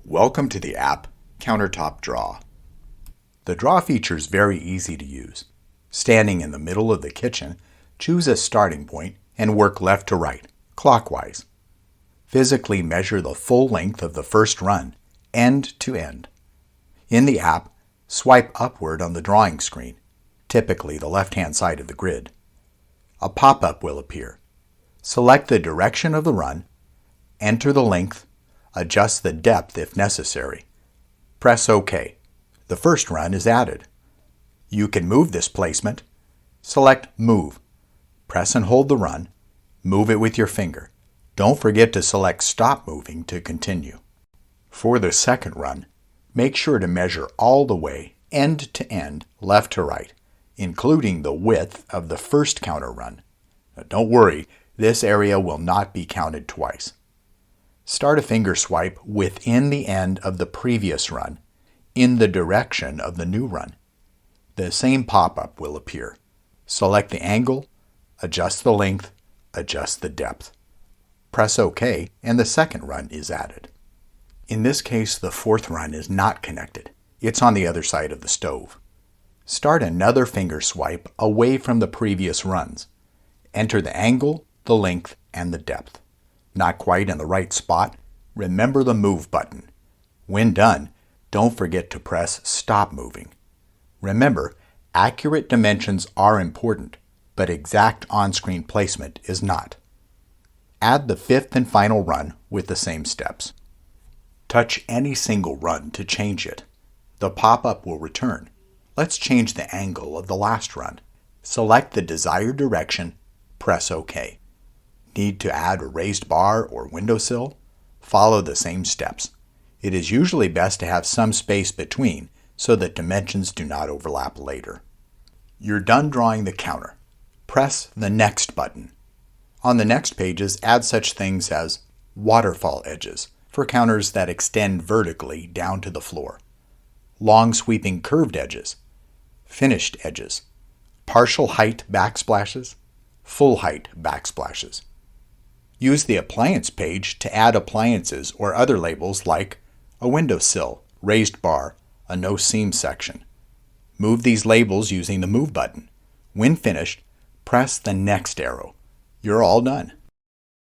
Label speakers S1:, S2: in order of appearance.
S1: Welcome to the app Countertop Draw. The draw feature is very easy to use. Standing in the middle of the kitchen, choose a starting point and work left to right, clockwise. Physically measure the full length of the first run, end to end. In the app, swipe upward on the drawing screen, typically the left-hand side of the grid. A pop-up will appear. Select the direction of the run, enter the length, adjust the depth if necessary. Press OK. The first run is added. You can move this placement. Select Move. Press and hold the run. Move it with your finger. Don't forget to select Stop Moving to continue. For the second run, make sure to measure all the way, end to end, left to right, including the width of the first counter run. Now, don't worry, this area will not be counted twice. Start a finger swipe within the end of the previous run, in the direction of the new run. The same pop-up will appear. Select the angle, adjust the length, adjust the depth. Press OK, and the second run is added. In this case, the fourth run is not connected. It's on the other side of the stove. Start another finger swipe away from the previous runs. Enter the angle, the length, and the depth. Not quite in the right spot? Remember the Move button. When done, don't forget to press Stop Moving. Remember, accurate dimensions are important, but exact on-screen placement is not. Add the fifth and final run with the same steps. Touch any single run to change it. The pop-up will return. Let's change the angle of the last run. Select the desired direction, press OK. Need to add a raised bar or windowsill? Follow the same steps. It is usually best to have some space between so that dimensions do not overlap later. You're done drawing the counter. Press the Next button. On the next pages, add such things as waterfall edges for counters that extend vertically down to the floor, long sweeping curved edges, finished edges, partial height backsplashes, full height backsplashes. Use the Appliance page to add appliances or other labels like a windowsill, raised bar, a no seam section. Move these labels using the Move button. When finished, press the next arrow. You're all done.